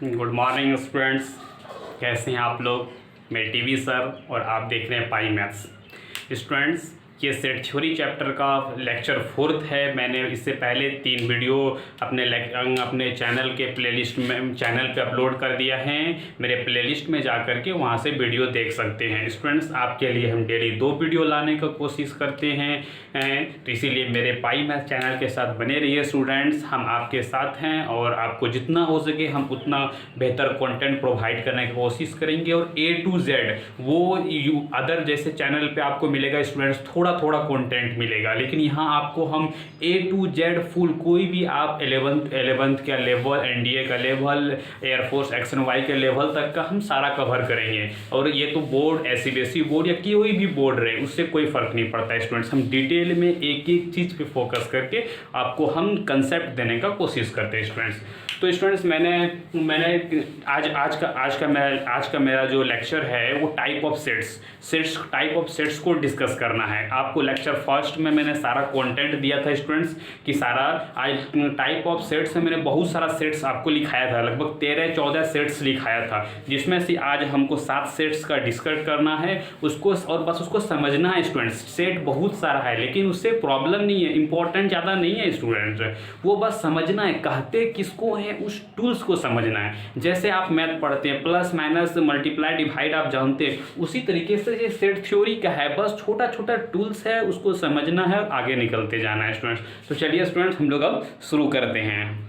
Good morning students, कैसे हैं आप लोग। मैं टीवी सर और आप देख रहे हैं पाई मैथ्स। स्टूडेंट्स, ये सेट थ्योरी चैप्टर का लेक्चर 4 है। मैंने इससे पहले 3 वीडियो अपने चैनल के प्लेलिस्ट में चैनल पे अपलोड कर दिया है। मेरे प्लेलिस्ट में जा कर के वहाँ से वीडियो देख सकते हैं। स्टूडेंट्स, आपके लिए हम डेली 2 वीडियो लाने का कोशिश करते हैं, तो इसीलिए मेरे पाई मैथ चैनल के साथ बने रहिए स्टूडेंट्स। हम आपके साथ हैं और आपको जितना हो सके हम उतना बेहतर कंटेंट प्रोवाइड करने की कोशिश करेंगे। और A to Z वो अदर जैसे चैनल पे आपको मिलेगा स्टूडेंट्स, थोड़ा थोड़ा कंटेंट मिलेगा, लेकिन यहाँ आपको हम A to Z फुल कोई भी आप 11th का लेवल, NDA का लेवल, एयरफोर्स एक्शन वाई के लेवल तक का हम सारा कवर करेंगे। और ये तो बोर्ड SCBSE बोर्ड या कोई भी बोर्ड रहे उससे कोई फर्क नहीं पड़ता है स्टूडेंट्स। हम डिटेल में एक एक चीज़ पे फोकस करके आपको हम कंसेप्ट देने का कोशिश करते हैं स्टूडेंट्स। तो स्टूडेंट्स, मैंने आज का मेरा जो लेक्चर है वो टाइप ऑफ सेट्स को डिस्कस करना है। आपको लेक्चर फर्स्ट में मैंने सारा कंटेंट दिया था स्टूडेंट्स कि सारा आज टाइप ऑफ सेट्स में मैंने बहुत सारा सेट्स आपको लिखाया था, लगभग 13-14 सेट्स लिखाया था, जिसमें से आज हमको 7 सेट्स का डिस्कस करना है उसको, और बस उसको समझना है स्टूडेंट्स। सेट बहुत सारा है लेकिन उससे प्रॉब्लम नहीं है, इंपॉर्टेंट ज़्यादा नहीं है स्टूडेंट्स, वो बस समझना है, कहते किसको है उस टूल्स को समझना है। जैसे आप मैथ पढ़ते हैं, प्लस माइनस मल्टीप्लाई डिवाइड आप जानते हैं, उसी तरीके से ये सेट थ्योरी का है, बस छोटा छोटा टूल्स है, उसको समझना है और आगे निकलते जाना है स्टूडेंट्स। तो चलिए स्टूडेंट्स, हम लोग अब शुरू करते हैं।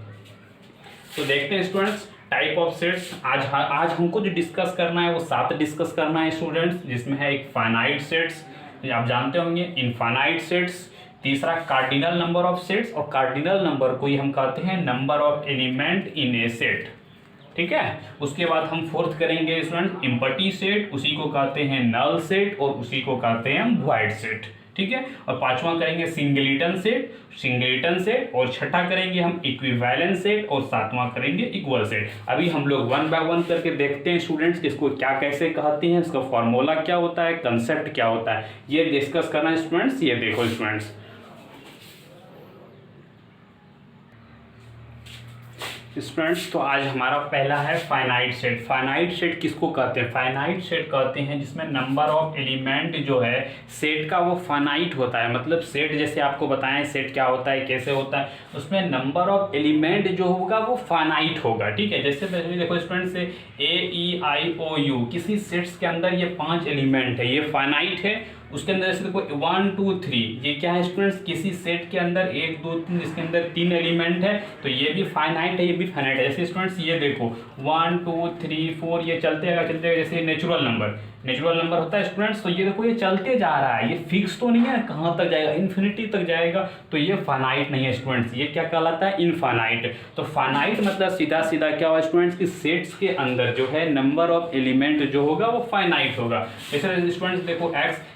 तो देखते हैं स्टूडेंट्स, टाइप ऑफ सेट्स आज हमको जो डिस्कस करना है वो 7 डिस्कस करना है स्टूडेंट्स, जिसमें है एक फाइनाइट सेट्स, आप जानते होंगे, इनफाइनाइट सेट्स, तीसरा कार्डिनल नंबर ऑफ सेट्स, और कार्डिनल नंबर को ही हम कहते हैं number of element in a set, ठीक है। उसके बाद हम फोर्थ करेंगे स्टूडेंट इम्पटी सेट, उसी को कहते हैं नल सेट, और उसी को कहते हैं हम वॉइड सेट, ठीक है। और पांचवा करेंगे सिंगलिटन सेट, और छठा करेंगे हम इक्विवेलेंट सेट, और सातवां करेंगे इक्वल सेट। अभी हम लोग 1 बाय 1 करके देखते हैं स्टूडेंट्स, इसको क्या कैसे कहते हैं, इसका फॉर्मूला क्या होता है, कंसेप्ट क्या होता है, ये डिस्कस करना है स्टूडेंट्स। ये देखो स्टूडेंट्स, तो आज हमारा पहला है फाइनाइट सेट। फाइनाइट सेट किसको कहते हैं? फाइनाइट सेट कहते हैं जिसमें नंबर ऑफ एलिमेंट जो है सेट का वो फाइनाइट होता है। मतलब सेट, जैसे आपको बताएं सेट क्या होता है, कैसे होता है, उसमें नंबर ऑफ एलिमेंट जो होगा वो फाइनाइट होगा, ठीक है। जैसे देखो स्टूडेंट्स, AEIOU किसी सेट्स के अंदर ये 5 एलिमेंट है, ये फाइनाइट है। उसके अंदर जैसे देखो 1 2 3, ये क्या है स्टूडेंट्स, किसी सेट के अंदर 1 2 3, इसके अंदर 3 एलिमेंट है, तो ये भी फाइनाइट है, ये भी फाइनाइट है। जैसे स्टूडेंट्स ये देखो 1 2 3 4, ये चलते जाएगा जैसे नेचुरल नंबर होता है स्टूडेंट्स, तो ये देखो ये चलते जा रहा है, ये फिक्स तो नहीं है, कहाँ तक जाएगा, इन्फिनिटी तक जाएगा, तो ये फाइनाइट नहीं है स्टूडेंट्स, ये क्या कहलाता है, इनफाइनाइट। तो फाइनाइट मतलब सीधा सीधा क्या हुआ स्टूडेंट्स कि सेट्स के अंदर जो है नंबर ऑफ एलिमेंट जो होगा वो फाइनाइट होगा। जैसे स्टूडेंट्स देखो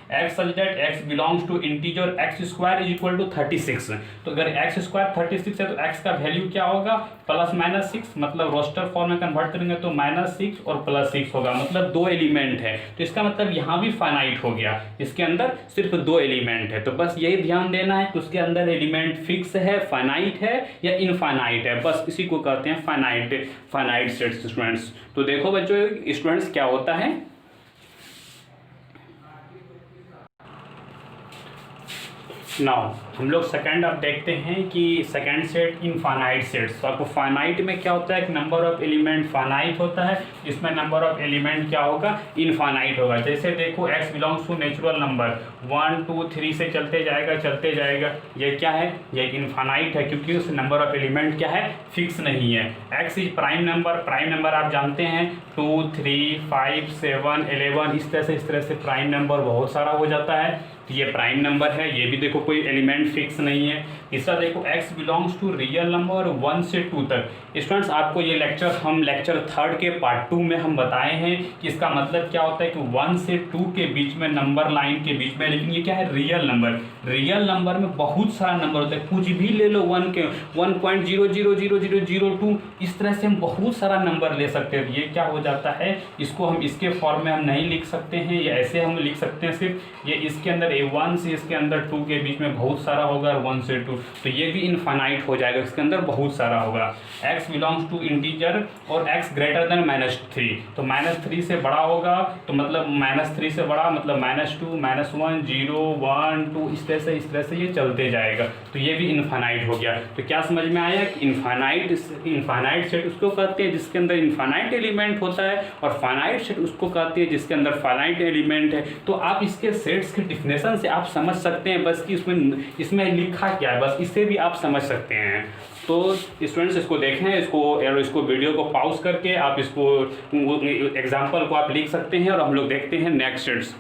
x such that x belongs to integer x square is equal to 36, तो अगर x स्क्वायर 36 है तो x का वैल्यू क्या होगा, +-6, मतलब रोस्टर फॉर्म में कन्वर्ट करेंगे तो -6 और +6 होगा, मतलब 2 एलिमेंट है, तो इसका मतलब यहाँ भी फाइनाइट हो गया, इसके अंदर सिर्फ 2 एलिमेंट है। तो बस यही ध्यान देना है कि उसके अंदर एलिमेंट फिक्स है, फाइनाइट है या इनफाइनाइट है, बस इसी को कहते हैं फाइनाइट सेट्स स्टूडेंट्स। तो देखो बच्चों स्टूडेंट्स क्या होता है, नाउ हम लोग सेकंड अब देखते हैं कि सेकंड सेट इनफाइनाइट सेट्स। तो आपको फाइनाइट में क्या होता है कि नंबर ऑफ एलिमेंट फाइनाइट होता है, इसमें नंबर ऑफ एलिमेंट क्या होगा, इनफाइनाइट होगा। जैसे देखो x belongs to natural number 1 2 3 से चलते जाएगा, ये क्या है, ये इनफाइनाइट है, क्योंकि उस नंबर ऑफ एलिमेंट क्या है, फिक्स नहीं है। x इज प्राइम नंबर आप जानते हैं 2 3 5 7 11, इस तरह से प्राइम नंबर बहुत सारा हो जाता है, तो ये प्राइम नंबर है, ये भी देखो कोई एलिमेंट फिक्स नहीं है। तीसरा देखो x belongs to real number 1 से 2 तक। स्टूडेंट्स आपको ये लेक्चर 3 के पार्ट 2 में हम बताए हैं कि इसका मतलब क्या होता है कि 1 से 2 के बीच में नंबर लाइन के बीच में, लेकिन ये क्या है, रियल नंबर में बहुत सारा नंबर होता है, कुछ भी ले लो 1 के 1.000002, इस तरह से हम बहुत सारा नंबर ले सकते हैं। ये क्या हो जाता है, इसको हम इसके फॉर्म में हम नहीं लिख सकते हैं, या ऐसे हम लिख सकते हैं सिर्फ, ये इसके अंदर A1 से इसके अंदर 2 के बीच में बहुत सारा सारा होगा, 1 से 2, तो ये भी इनफाइनाइट हो जाएगा, इसके अंदर बहुत सारा होगा। x बिलोंग्स टू इंटीजर और x ग्रेटर देन -3, तो -3 से बड़ा होगा, तो मतलब -3 से बड़ा मतलब -2 -1 0 1 2 इस तरह से ये चलते जाएगा, तो ये भी इनफाइनाइट हो गया। तो क्या समझ में आया कि इनफाइनाइट सेट उसको कहते हैं जिसके अंदर इनफाइनाइट एलिमेंट होता है, और फाइनाइट सेट उसको कहते हैं जिसके अंदर फाइनाइट एलिमेंट है। तो आप इसके सेट्स की डिफिनेशन से आप समझ सकते हैं बस कि इसमें लिखा क्या है, बस इससे भी आप समझ सकते हैं। तो स्टूडेंट्स इसको देखें, इसको वीडियो को पॉज करके आप इसको एग्जाम्पल को आप लिख सकते हैं, और हम लोग देखते हैं नेक्स्ट सेट्स।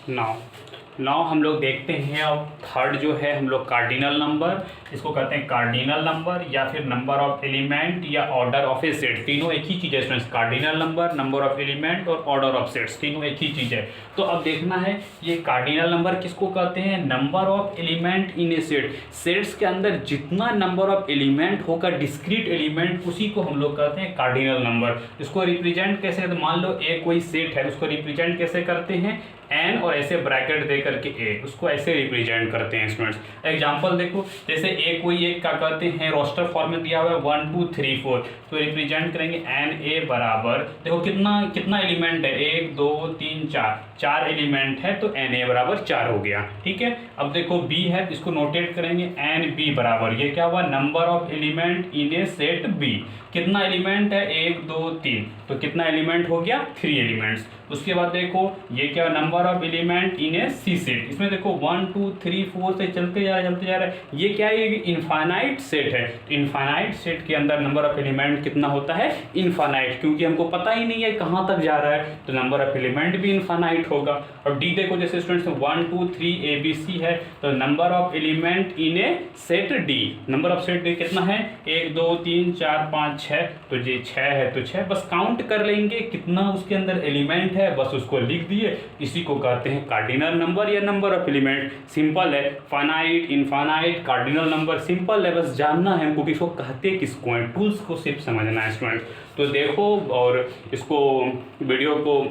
नाउ हम लोग देखते हैं अब थर्ड जो है हम लोग कार्डिनल नंबर, इसको कहते हैं कार्डिनल नंबर या फिर नंबर ऑफ एलिमेंट या ऑर्डर ऑफ ए सेट, तीनों एक ही चीज़ है students. Cardinal number, number of element और ऑर्डर ऑफ सेट्स तीनों एक ही चीज़ है। तो अब देखना है ये कार्डिनल नंबर किसको कहते हैं, number of element in a set, sets के अंदर जितना नंबर ऑफ एलिमेंट होगा डिस्क्रीट एलिमेंट, उसी को हम लोग कहते हैं कार्डिनल नंबर। इसको रिप्रेजेंट कैसे, तो मान लो ए कोई सेट है, उसको रिप्रेजेंट कैसे करते हैं, एन और ऐसे ब्रैकेट दे करके ए, उसको ऐसे रिप्रेजेंट करते हैं स्टूडेंट्स। एग्जांपल देखो, जैसे ए कोई एक क्या कहते हैं रोस्टर फॉर्म में दिया हुआ है 1 2 3 4, तो रिप्रेजेंट करेंगे एन ए बराबर, देखो कितना एलिमेंट है, 1 2 3 4 एलिमेंट है, तो एन ए बराबर 4 हो गया, ठीक है। अब देखो बी है, इसको नोटेट करेंगे एन बी बराबर, ये क्या हुआ, number of element in a set B, कितना एलिमेंट है 1 2 3, तो कितना एलिमेंट हो गया 3 एलिमेंट्स। उसके बाद देखो ये क्या, number of element in a C set, इसमें देखो 1 2 3 4 से चलते जा रहा है, ये क्या है, ये इनफाइनाइट सेट है। इनफाइनाइट सेट के अंदर नंबर ऑफ एलिमेंट कितना होता है, इनफाइनाइट, क्योंकि हमको पता ही नहीं है कहाँ तक जा रहा है, तो नंबर ऑफ एलिमेंट भी इनफाइनाइट होगा। और डी देखो, जैसे स्टूडेंट्स 1 2 3 ए बी सी है, तो number of element in a set D, number of set D कितना है, 1 2 3 4 5 6, तो ये 6 है तो 6, बस काउंट कर लेंगे कितना उसके अंदर एलिमेंट है, बस उसको लिख दिए, इसी को कहते हैं कार्डिनल नंबर या नंबर ऑफ एलिमेंट। सिंपल है, finite infinite cardinal number, simple है, बस जानना है हमको कि इसको कहते किसको हैं, टूल्स को सिर्फ समझना है स्टूडेंट। तो देखो और इसको वीडियो को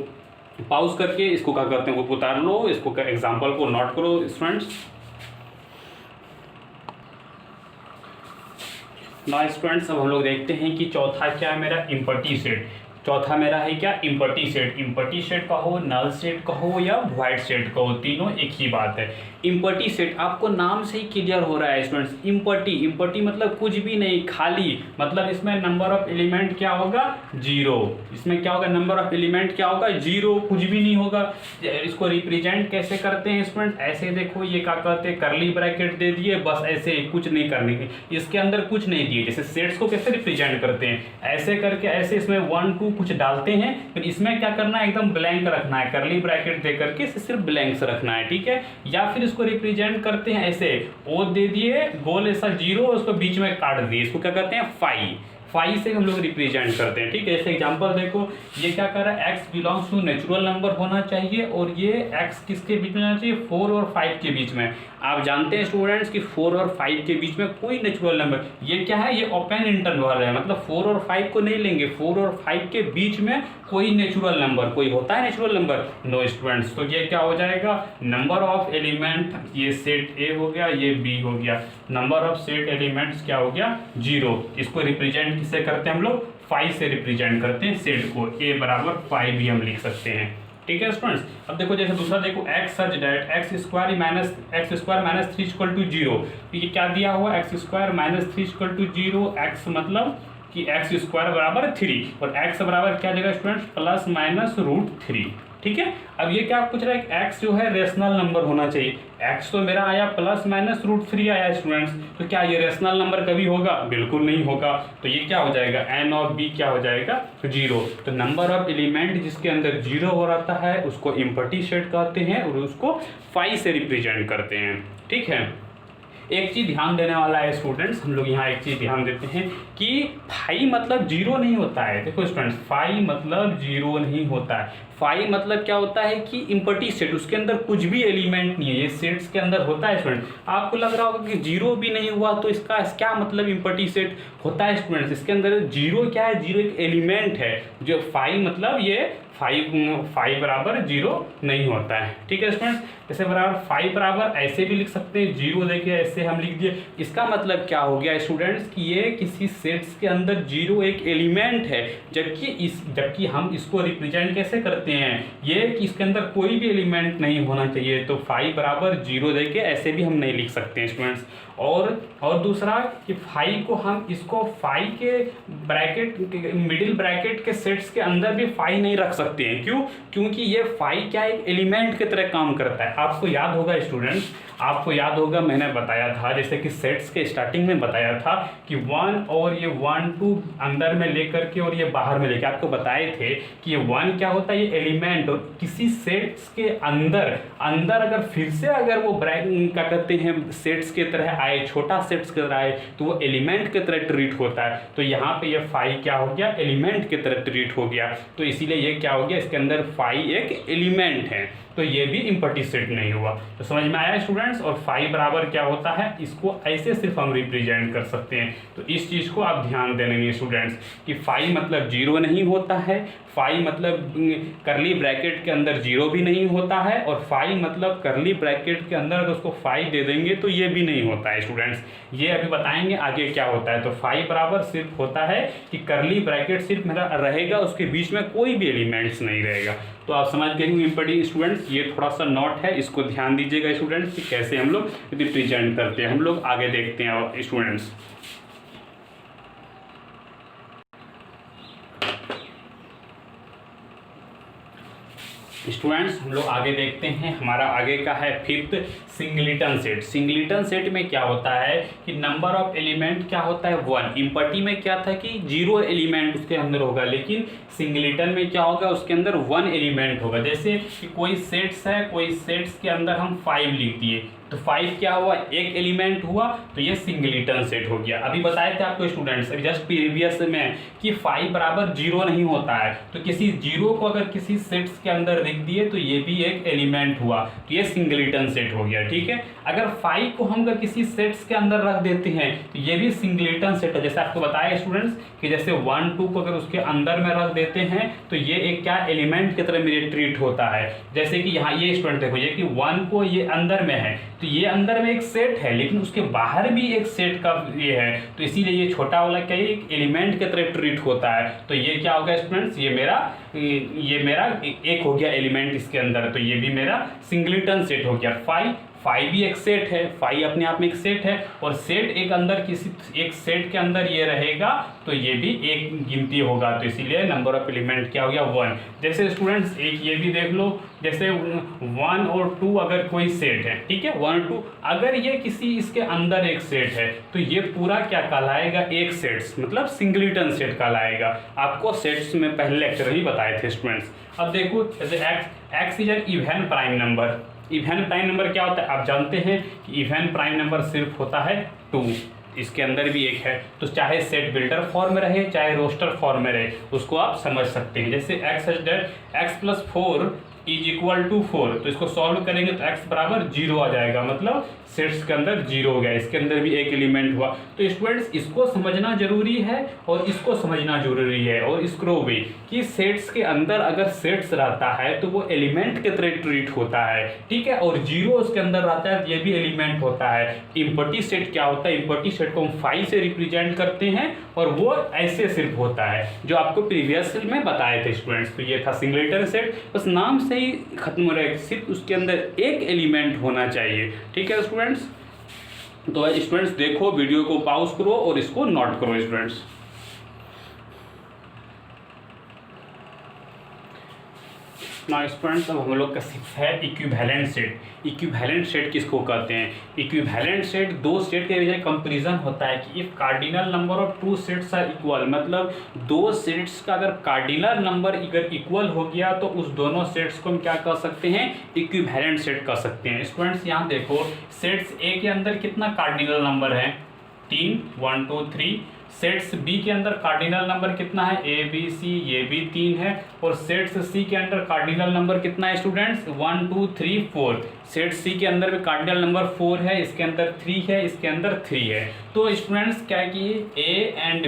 पॉज करके इसको क्या करते हैं उतार लो, इसको एग्जाम्पल को नोट करो स्टूडेंट्स। ना स्टूडेंट्स अब हम लोग देखते हैं कि चौथा क्या है मेरा, इम्पटी सेट। चौथा मेरा है क्या, इम्पटी सेट। इम्पटी सेट कहो, नल सेट कहो या वॉइड सेट कहो, तीनों एक ही बात है। इम्पटी सेट आपको नाम से ही क्लियर हो रहा है स्टूडेंट्स, इम्पटी मतलब कुछ भी नहीं, खाली, मतलब इसमें नंबर ऑफ एलिमेंट क्या होगा, 0। इसमें क्या होगा, नंबर ऑफ एलिमेंट क्या होगा, 0, कुछ भी नहीं होगा। इसको रिप्रेजेंट कैसे करते हैं स्टूडेंट, ऐसे देखो, ये क्या कहते हैं, करली ब्रैकेट दे दिए, बस ऐसे कुछ नहीं करने के, इसके अंदर कुछ नहीं दिए। जैसे सेट्स को कैसे रिप्रेजेंट करते हैं, ऐसे करके, ऐसे इसमें 1 2 कुछ डालते हैं, फिर इसमें क्या करना है, एकदम ब्लैंक रखना है, करली ब्रैकेट दे करके सिर्फ ब्लैंक से रखना है, ठीक है। या फिर इसको रिप्रेजेंट करते हैं ऐसे, ओ दे दिए गोल ऐसा 0, उसको बीच में काट दिए, इसको क्या कहते हैं, फाई से हम लोग रिप्रेजेंट करते हैं, ठीक है। जैसे एग्जांपल देखो, ये क्या कर रहा है, x belongs to natural number होना चाहिए, और ये x किसके बीच में होना चाहिए, 4 और 5 के बीच में। आप जानते हैं स्टूडेंट्स कि 4 और 5 के बीच में कोई नेचुरल नंबर, ये क्या है, ये ओपन इंटरवल है, मतलब 4 और 5 को नहीं लेंगे, 4 और 5 के बीच में कोई नेचुरल नंबर, कोई होता है नेचुरल नंबर, नो स्टूडेंट्स। तो ये क्या हो जाएगा, नंबर ऑफ एलिमेंट, ये सेट ए हो गया, ये बी हो गया, नंबर ऑफ सेट एलिमेंट्स क्या हो गया, 0। इसको रिप्रेजेंट किससे करते हैं हम लोग, 5 से रिप्रेजेंट करते हैं सेट को, ए बराबर 5 भी हम लिख सकते हैं, ठीक है स्टूडेंट्स। अब देखो जैसे दूसरा देखो, x such that x square minus 3 equal to 0, ये क्या दिया हुआ, x square minus 3 equal to 0, x मतलब कि x स्क्वायर बराबर 3, और x बराबर क्या जगह स्टूडेंट्स, प्लस माइनस √3, ठीक है। अब ये क्या पूछ रहा है, x जो है रेशनल नंबर होना चाहिए, x तो मेरा आया प्लस माइनस √3 आया स्टूडेंट्स, तो क्या ये रेशनल नंबर कभी होगा, बिल्कुल नहीं होगा। तो ये क्या हो जाएगा, n और b क्या हो जाएगा, 0। तो नंबर ऑफ एलिमेंट जिसके अंदर 0 हो रहता है उसको इम्पटी सेट कहते हैं, और उसको 5 से रिप्रेजेंट करते हैं, ठीक है। एक चीज़ ध्यान देने वाला है स्टूडेंट्स, हम लोग यहाँ एक चीज़ ध्यान देते हैं कि 5 मतलब 0 नहीं होता है। देखो स्टूडेंट्स, 5 मतलब 0 नहीं होता है। 5 मतलब क्या होता है कि इम्पटी सेट, उसके अंदर कुछ भी एलिमेंट नहीं है, ये सेट्स के अंदर होता है स्टूडेंट। आपको लग रहा होगा कि 0 भी नहीं हुआ तो इसका क्या मतलब इम्पटी सेट होता है स्टूडेंट्स, इसके अंदर 0 क्या है, 0 एक एलिमेंट है, जो 5 मतलब ये फाइव बराबर 0 नहीं होता है। ठीक है स्टूडेंट्स, जैसे बराबर 5 बराबर ऐसे भी लिख सकते हैं, 0 देखिए ऐसे हम लिख दिए। इसका मतलब क्या हो गया स्टूडेंट्स कि ये किसी सेट्स के अंदर 0 एक एलिमेंट है, जबकि हम इसको रिप्रेजेंट कैसे करते हैं, ये कि इसके अंदर कोई भी एलिमेंट नहीं होना चाहिए। तो 5 बराबर 0 देके ऐसे भी हम नहीं लिख सकते हैं स्टूडेंट्स। और दूसरा कि 5 को हम इसको 5 के ब्रैकेट मिडिल ब्रैकेट के सेट्स के अंदर भी 5 नहीं रख सकते हैं। क्यों? क्योंकि ये 5 क्या एक एलिमेंट की तरह काम करता है। आपको याद होगा स्टूडेंट्स, आपको याद होगा मैंने बताया था, जैसे कि सेट्स के स्टार्टिंग में बताया था कि 1 और ये 1 2 अंदर में लेकर के और ये बाहर में लेकर आपको बताए थे कि ये 1 क्या होता है, ये एलिमेंट। और किसी सेट्स के अंदर अगर फिर से अगर वो ब्रैकेट क्या कहते हैं सेट्स की तरह आए, छोटा सेट्स की तरह आए, तो वो एलिमेंट की तरह ट्रीट होता है। तो यहाँ पे ये 5 क्या हो गया, एलिमेंट की तरह ट्रीट हो गया। तो इसीलिए ये क्या हो गया, इसके अंदर 5 एक एलिमेंट है, तो ये भी इम्पटी सेट नहीं हुआ। तो समझ में आया स्टूडेंट्स। और 5 बराबर क्या होता है, इसको ऐसे सिर्फ हम रिप्रेजेंट कर सकते हैं। तो इस चीज़ को आप ध्यान देंगे स्टूडेंट्स कि 5 मतलब 0 नहीं होता है, 5 मतलब करली ब्रैकेट के अंदर 0 भी नहीं होता है, और 5 मतलब करली ब्रैकेट के अंदर अगर उसको 5 दे देंगे तो ये भी नहीं होता है स्टूडेंट्स। ये अभी बताएंगे आगे क्या होता है। तो 5 बराबर सिर्फ होता है कि करली ब्रैकेट सिर्फ मेरा रहेगा, उसके बीच में कोई भी एलिमेंट्स नहीं रहेगा। तो आप समझ गए इम्पॉर्टेंट स्टूडेंट्स, ये थोड़ा सा नोट है, इसको ध्यान दीजिएगा स्टूडेंट्स कि कैसे हम लोग रिप्रेजेंट करते हैं। हम लोग आगे देखते हैं स्टूडेंट्स। हम लोग आगे देखते हैं, हमारा आगे का है 5th सिंगलिटन सेट। सिंगलिटन सेट में क्या होता है कि नंबर ऑफ एलिमेंट क्या होता है 1। इम्पटी में क्या था कि 0 एलिमेंट उसके अंदर होगा, लेकिन सिंगलिटन में क्या होगा, उसके अंदर 1 एलिमेंट होगा। जैसे कि कोई सेट्स है, कोई सेट्स के अंदर हम 5 लिख दिए, तो 5 क्या हुआ, एक एलिमेंट हुआ, तो ये सिंगलिटन सेट हो गया। अभी बताए थे आपको स्टूडेंट्स अभी जस्ट प्रीवियस में कि 5 बराबर 0 नहीं होता है, तो किसी 0 को अगर किसी सेट्स के अंदर लिख दिए तो ये भी एक एलिमेंट हुआ, तो ये सिंगलिटन सेट हो गया। ठीक है, अगर 5 को हम अगर किसी सेट्स के अंदर रख देते हैं तो ये भी सिंगलिटन सेट है। जैसे आपको बताया स्टूडेंट्स कि जैसे 1 2 को अगर उसके अंदर में रख देते हैं तो ये एक क्या एलिमेंट की तरह मेरे ट्रीट होता है। जैसे कि यहाँ ये स्टूडेंट देखो, ये कि 1 को ये अंदर में है, तो ये अंदर में एक सेट है, लेकिन उसके बाहर भी एक सेट का ये है, तो इसीलिए ये छोटा वाला क्या एक एलिमेंट की तरह ट्रीट होता है। तो ये क्या होगा स्टूडेंट्स, ये मेरा एक हो गया एलिमेंट इसके अंदर, तो ये भी मेरा सिंगलिटन सेट हो गया। 5 भी एक सेट है, 5 अपने आप में एक सेट है, और सेट एक अंदर किसी एक सेट के अंदर ये रहेगा तो ये भी एक गिनती होगा, तो इसीलिए नंबर ऑफ एलिमेंट क्या हो गया 1। जैसे स्टूडेंट्स एक ये भी देख लो, जैसे 1 और 2 अगर कोई सेट है, ठीक है 1 2 अगर ये किसी इसके अंदर एक सेट है तो ये पूरा क्या कहलाएगा, एक सेट्स मतलब सिंगलिटन सेट कहलाएगा। आपको सेट्स में पहले लेक्चर ही बताए थे स्टूडेंट्स। अब देखो जैसे x is an even prime number. Even prime number क्या होता है, आप जानते हैं कि इवन प्राइम नंबर सिर्फ होता है 2, इसके अंदर भी एक है, तो चाहे सेट बिल्डर फॉर्म में रहे चाहे रोस्टर फॉर्म में रहे, उसको आप समझ सकते हैं। जैसे x plus 4 is equal to 4, तो इसको सॉल्व करेंगे तो x बराबर 0 आ जाएगा, मतलब सेट्स के अंदर 0 हो गया, इसके अंदर भी एक एलिमेंट हुआ। तो स्टूडेंट्स इसको समझना जरूरी है और इसको समझना जरूरी है, और इसको भी कि सेट्स के अंदर अगर सेट्स रहता है तो वो एलिमेंट के तरह ट्रीट होता है, ठीक है, और 0 उसके अंदर रहता है तो ये भी एलिमेंट होता है। इम्पटी सेट क्या होता है, इम्पटी सेट को हम 5 से रिप्रेजेंट करते हैं, और वो ऐसे सिर्फ होता है जो आपको प्रीवियस में बताए थे स्टूडेंट्स। तो ये था सिंगलिटन सेट, बस नाम से ही खत्म हो रहा है, सिर्फ उसके अंदर एक एलिमेंट होना चाहिए, ठीक है स्टूडेंट्स। तो स्टूडेंट्स देखो, वीडियो को पॉज करो और इसको नोट करो स्टूडेंट्स। ना स्टूडेंट्स अब हम लोग का है इक्विवेलेंट सेट। इक्विवेलेंट सेट किसको कहते हैं, इक्विवेलेंट सेट दो सेट के बीच कंपैरिजन होता है कि if cardinal number of 2 sets are equal, मतलब 2 सेट्स का अगर कार्डिनल नंबर अगर इक्वल हो गया तो उस दोनों सेट्स को हम क्या कह सकते हैं, इक्विवेलेंट सेट कह सकते हैं। स्टूडेंट्स यहाँ देखो, सेट्स ए के अंदर कितना कार्डिनल नंबर है, 3 1 2 3, सेट्स बी के अंदर कार्डिनल नंबर कितना है, ए बी सी, ये भी 3 है। और सेट्स सी के अंदर कार्डिनल नंबर कितना है स्टूडेंट्स, 1 2 3 4। सेट सी के अंदर भी कार्डिनल नंबर 4 है, इसके अंदर 3 है, इसके अंदर 3 है। तो स्टूडेंट्स क्या कि ए एंड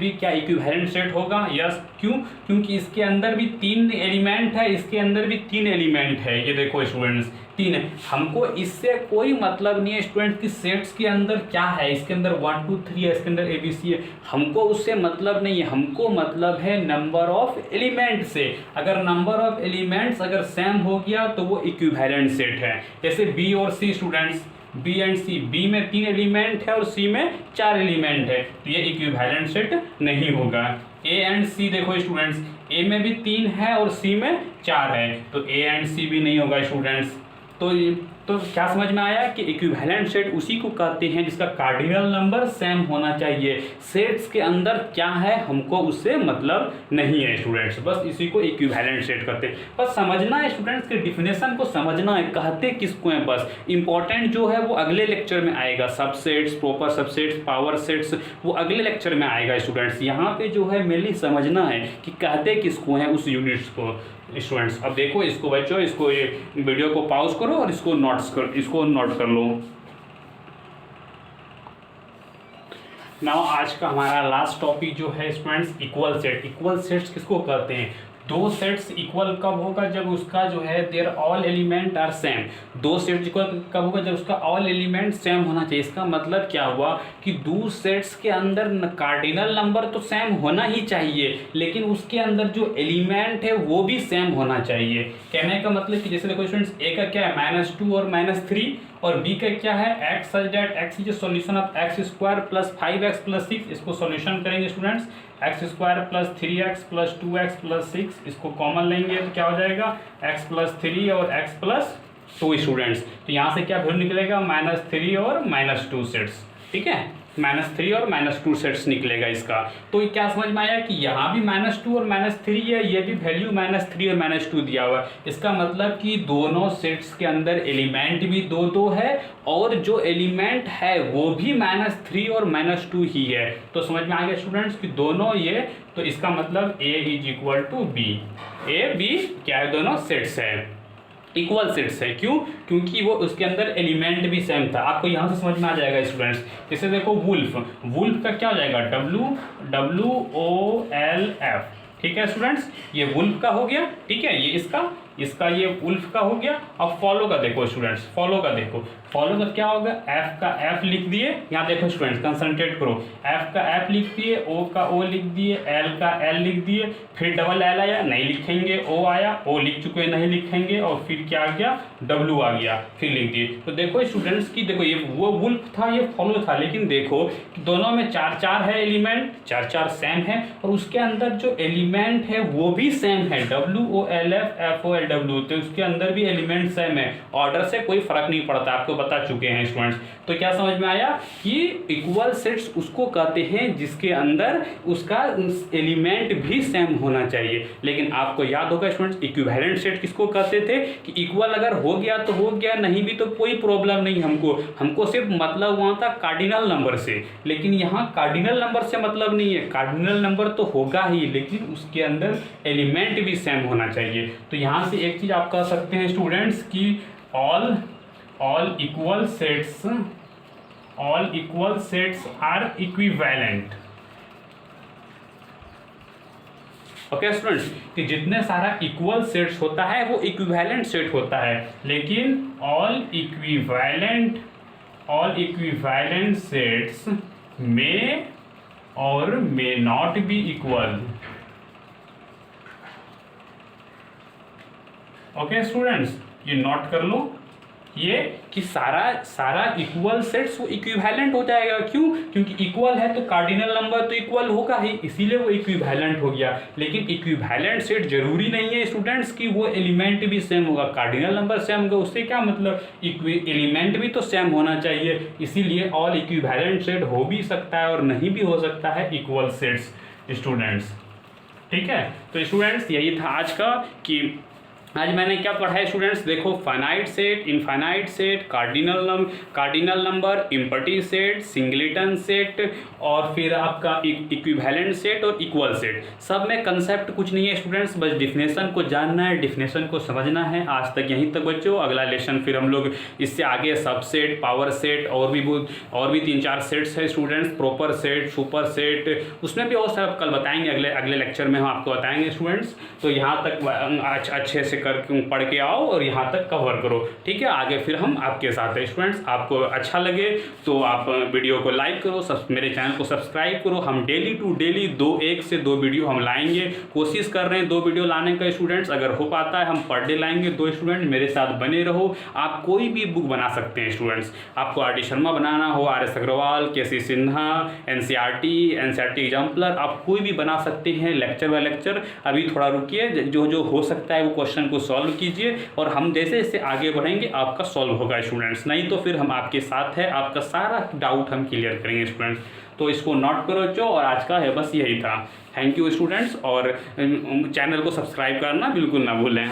बी क्या इक्विवेलेंट सेट होगा, यस। क्यों, क्योंकि इसके अंदर भी 3 एलिमेंट है, इसके अंदर भी 3 एलिमेंट है। ये देखो स्टूडेंट्स 3 है। हमको इससे कोई मतलब नहीं है स्टूडेंट्स की सेट्स के अंदर क्या है, इसके अंदर 1 2 3 है, इसके अंदर ए बी सी है, हमको उससे मतलब नहीं है। हमको मतलब है नंबर ऑफ एलिमेंट से। अगर नंबर ऑफ एलिमेंट्स अगर सेम हो गया तो वो इक्विवेलेंट सेट है। जैसे बी और C students, B and C, B में 3 एलिमेंट है और सी में 4 एलिमेंट है, तो ये इक्विवेलेंट सेट नहीं होगा। ए एंड सी देखो स्टूडेंट्स, ए में भी 3 है और सी में 4 है, तो ए एंड सी भी नहीं होगा स्टूडेंट्स। तो क्या समझ में आया कि इक्विवेलेंट सेट उसी को कहते हैं जिसका कार्डिनल नंबर सेम होना चाहिए। सेट्स के अंदर क्या है हमको उससे मतलब नहीं है स्टूडेंट्स, बस इसी को इक्विवेलेंट सेट कहते हैं। बस समझना है स्टूडेंट्स के डिफिनेशन को समझना है, कहते किसको है। बस इंपॉर्टेंट जो है वो अगले लेक्चर में आएगा, subsets, proper subsets, power sets, वो अगले लेक्चर में आएगा स्टूडेंट्स। यहाँ पे जो है मेनली समझना है कि कहते किसको हैं उस यूनिट्स को स्टूडेंट्स। अब देखो इसको बच्चों, इसको ये वीडियो को पॉज करो और इसको नोट कर लो। नाउ आज का हमारा लास्ट टॉपिक जो है students equal set. Equal sets किसको कहते हैं, दो सेट्स इक्वल कब होगा, जब उसका जो है their all element are same. दो सेट्स इक्वल कब होगा, जब उसका ऑल एलिमेंट सेम होना चाहिए। इसका मतलब क्या हुआ कि दो सेट्स के अंदर कार्डिनल नंबर तो सेम होना ही चाहिए, लेकिन उसके अंदर जो एलिमेंट है वो भी सेम होना चाहिए। कहने का मतलब कि जैसे देखो स्टूडेंट्स, ए का क्या है -2 और -3, और बी का क्या है x such that x is solution of x² + 5x + 6। इसको सॉल्यूशन करेंगे स्टूडेंट्स, x² + 3x + 2x + 6, इसको कॉमन लेंगे तो क्या हो जाएगा x + 3 और x + 2 स्टूडेंट्स। तो यहाँ से क्या वैल्यू निकलेगा, -3 और -2 सेट्स, ठीक है, -3 और -2 सेट्स निकलेगा इसका। तो क्या समझ में आया कि यहाँ भी -2 और -3 है, ये भी वैल्यू -3 और -2 दिया हुआ है। इसका मतलब कि दोनों सेट्स के अंदर एलिमेंट भी 2 है और जो एलिमेंट है वो भी -3 और -2 ही है। तो समझ में आ गया स्टूडेंट्स कि दोनों ये, तो इसका मतलब A = B, A B क्या है, दोनों सेट्स है, इक्वल सेट्स है। क्यों, क्योंकि वो उसके अंदर एलिमेंट भी सेम था। आपको यहाँ से समझ में आ जाएगा स्टूडेंट्स। जैसे देखो वुल्फ का क्या हो जाएगा, WOLF, ठीक है स्टूडेंट्स, ये वुल्फ का हो गया, ठीक है, ये इसका ये वुल्फ का हो गया। अब फॉलो का देखो स्टूडेंट्स, फॉलो का क्या होगा, F का F लिख दिए, यहाँ देखो स्टूडेंट्स कंसंट्रेट करो, F का F लिख दिए, O का O लिख दिए, L का L लिख दिए, फिर डबल L आया नहीं लिखेंगे, O आया, O लिख चुके नहीं लिखेंगे, और फिर क्या आ गया, W आ गया, फिर लिख दिए। तो देखो स्टूडेंट्स की देखो, ये वो वुल्फ था, ये फॉलो था, लेकिन देखो कि दोनों में 4 है एलिमेंट, 4 सेम है, और उसके अंदर जो एलिमेंट है वो भी सेम है, WOLF FOLW, तो उसके अंदर भी एलिमेंट सेम है। ऑर्डर से कोई फर्क नहीं पड़ता, आपको बता चुके हैं स्टूडेंट्स। तो क्या समझ में आया कि इक्वल सेट्स उसको कहते हैं जिसके अंदर उसका एलिमेंट भी सेम होना चाहिए। लेकिन आपको याद होगा स्टूडेंट्स, इक्विवेलेंट सेट किसको कहते थे कि इक्वल अगर हो गया तो हो गया, नहीं भी तो कोई प्रॉब्लम नहीं, हमको सिर्फ मतलब हुआ था कार्डिनल नंबर से। लेकिन यहाँ कार्डिनल नंबर से मतलब नहीं है, कार्डिनल नंबर तो होगा ही, लेकिन उसके अंदर एलिमेंट भी सेम होना चाहिए। तो यहाँ से एक चीज आप कह सकते हैं स्टूडेंट्स कि all equal sets are equivalent। Okay students, कि जितने सारा इक्वल सेट्स होता है वो इक्विवेलेंट सेट होता है, लेकिन all equivalent sets may और may not be equal। Okay students, ये नोट कर लो ये कि सारा इक्वल सेट्स वो इक्विवेलेंट हो जाएगा। क्यों, क्योंकि इक्वल है तो कार्डिनल नंबर तो इक्वल होगा ही, इसीलिए वो इक्विवेलेंट हो गया। लेकिन इक्विवेलेंट सेट जरूरी नहीं है स्टूडेंट्स कि वो एलिमेंट भी सेम होगा, कार्डिनल नंबर सेम होगा, उससे क्या मतलब, एलिमेंट भी तो सेम होना चाहिए। इसीलिए ऑल इक्विवेलेंट सेट हो भी सकता है और नहीं भी हो सकता है इक्वल सेट्स स्टूडेंट्स, ठीक है। तो स्टूडेंट्स यही था आज का कि आज मैंने क्या पढ़ा है स्टूडेंट्स, देखो finite set, infinite set, cardinal number, इम्पर्टी set, singleton set और फिर आपका इक्विवेलेंट सेट और इक्वल सेट। सब में कंसेप्ट कुछ नहीं है स्टूडेंट्स, बस डिफिनेशन को जानना है, डिफिनेशन को समझना है। आज तक यहीं तक बच्चों, अगला लेसन फिर हम लोग इससे आगे सबसेट, पावर सेट और भी 3-4 सेट्स है students, proper set, super set, उसमें भी और सब कल बताएंगे, अगले लेक्चर में हम आपको बताएंगे स्टूडेंट्स। तो यहाँ तक अच्छे से पढ़ के आओ और यहाँ तक कवर करो, ठीक है। आगे फिर हम आपके साथ हैं स्टूडेंट्स। आपको अच्छा लगे तो आप वीडियो को लाइक करो, मेरे चैनल को सब्सक्राइब करो। हम डेली टू डेली 1 से 2 वीडियो हम लाएंगे, कोशिश कर रहे हैं 2 वीडियो लाने का स्टूडेंट्स। अगर हो पाता है हम पर डे लाएंगे 2 स्टूडेंट, मेरे साथ बने रहो। आप कोई भी बुक बना सकते हैं स्टूडेंट्स, आपको आर डी शर्मा बनाना हो, आर एस अग्रवाल, के सी सिन्हा, एनसीईआरटी एग्जाम्पलर, आप कोई भी बना सकते हैं लेक्चर बाय लेक्चर। अभी थोड़ा रुकिए, जो हो सकता है वो क्वेश्चन को सॉल्व कीजिए और हम जैसे जैसे आगे बढ़ेंगे आपका सॉल्व होगा स्टूडेंट्स। नहीं तो फिर हम आपके साथ है, आपका सारा डाउट हम क्लियर करेंगे स्टूडेंट्स। तो इसको नोट करो जो, और आज का है बस यही था। थैंक यू स्टूडेंट्स, और चैनल को सब्सक्राइब करना बिल्कुल ना भूलें।